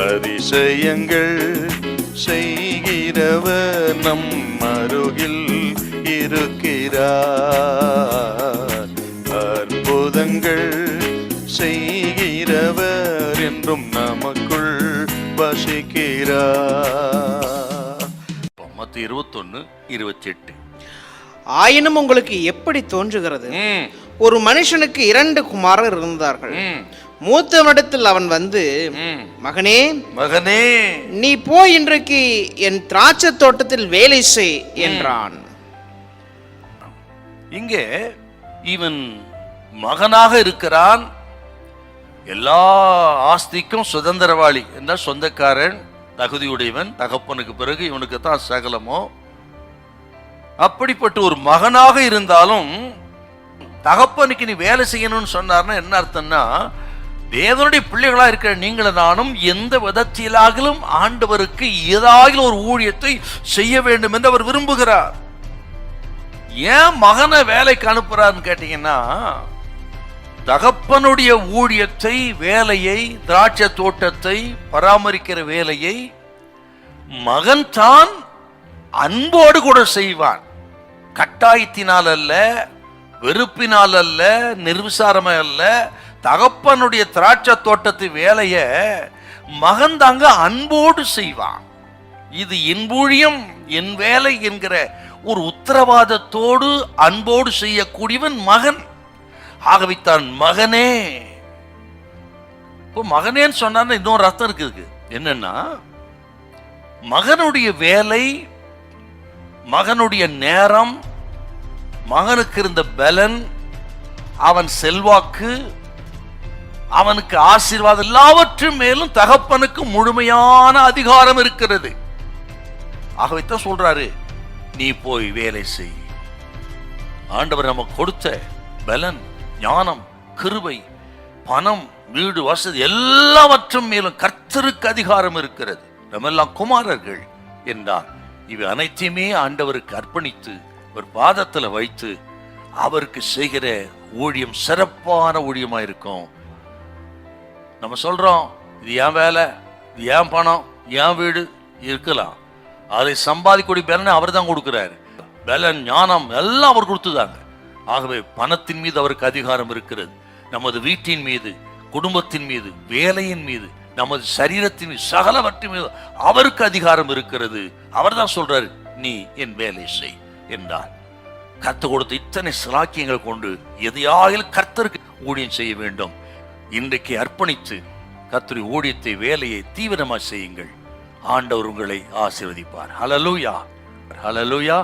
அதிசயங்கள் செய்கிறவர் நம் அருகில் இருக்கிறார். அற்புதங்கள் செய்கிறவர் என்றும் நமக்குள் வசிக்கிறார். மத்தேயு 21:28. ஆயினும் உங்களுக்கு எப்படி தோன்றுகிறது, ஒரு மனுஷனுக்கு 2 குமாரர் இருந்தார்கள். மூத்தவனிடத்தில் அவன் வந்து, மகனே மகனே நீ போய் இன்றைக்கு என் திராட்சை தோட்டத்தில் வேலை செய் என்றான். இங்கே இவன் மகனாக இருக்கிறான், எல்லா ஆஸ்திக்கும் சுதந்திரவாளி என்ற சொந்தக்காரன், தகுதியுடையவன். தகப்பனுக்கு பிறகு இவனுக்கு தான் சகலமோ. அப்படிப்பட்ட ஒரு மகனாக இருந்தாலும் தகப்பனுக்கு நீ வேலை செய்யணும்னு சொன்னார்னா என்ன அர்த்தம்னா, தேவனுடைய பிள்ளைகளா இருக்கிற நீங்கள நானும் எந்த விதத்திலாகிலும் ஆண்டவருக்கு ஏதாவது ஒரு ஊழியத்தை செய்ய வேண்டும் என்று அவர் விரும்புகிறார். ஏன் மகனை வேலைக்கு அனுப்புறாருன்னு கேட்டீங்கன்னா, தகப்பனுடைய ஊழியத்தை, வேலையை, திராட்சை தோட்டத்தை பராமரிக்கிற வேலையை மகன் தான் அன்போடு கூட செய்வான். கட்டாயத்தினால் அல்ல, வெறுப்பினால் அல்ல, நிர்விசாரமா அல்ல. தகப்பனுடைய திராட்சை தோட்டத்து வேலைய மகன் தாங்க அன்போடு செய்வான். இது என் ஊழியம், என் வேலை என்கிற ஒரு உத்தரவாதத்தோடு அன்போடு செய்யக்கூடியவன் மகன். ஆகவே தான் மகனே. இப்போ மகனேன்னு சொன்னா இன்னொரு அர்த்தம் இருக்கு. என்னன்னா, மகனுடைய வேலை, மகனுடைய நேரம், மகனுக்கு இருந்த பலன், அவன் செல்வாக்கு, அவனுக்கு ஆசீர்வாதம், எல்லாவற்றும் மேலும் தகப்பனுக்கு முழுமையான அதிகாரம் இருக்கிறது. ஆகவே தான் சொல்றாரு, நீ போய் வேலை செய். ஆண்டவர் நமக்கு கொடுத்த பலன், ஞானம், கிருபை, பணம், வீடு, வசதி எல்லாவற்றும் மேலும் கர்த்தருக்கு அதிகாரம் இருக்கிறது. நம்ம எல்லாம் குமாரர்கள் என்றார். இவை அனைத்தையுமே ஆண்டவருக்கு அர்ப்பணித்து ஒரு பாதத்துல வைத்து அவருக்கு செய்கிற ஊழியம் சிறப்பான ஊழியமா இருக்கும். நம்ம சொல்றோம், இது ஏன் வேலை, இது ஏன் பணம், ஏன் வீடு இருக்கலாம். அதை சம்பாதிக்கூடிய பலனை அவர் தான் கொடுக்கிறாரு. பலன், ஞானம் எல்லாம் அவர் கொடுத்துதாங்க. ஆகவே பணத்தின் மீது அவருக்கு அதிகாரம் இருக்கிறது. நமது வீட்டின் மீது, குடும்பத்தின் மீது, வேலையின் மீது, நமது சரீரத்தின் மீது, சகலவற்றின் மீது அவருக்கு அதிகாரம் இருக்கிறது. அவர் தான் சொல்றாரு, நீ என் வேலை செய் என்றார். கர்த்தர் கொடுத்த இத்தனை சிலாக்கியங்கள் கொண்டு எதையாயிலும் கர்த்தருக்கு ஊழியம் செய்ய வேண்டும். இன்றைக்கு அர்ப்பணித்து கர்த்தருடைய ஊழியத்தை, வேலையை தீவிரமாக செய்யுங்கள். ஆண்டவர் உங்களை ஆசீர்வதிப்பார். ஹல்லேலூயா, ஹல்லேலூயா.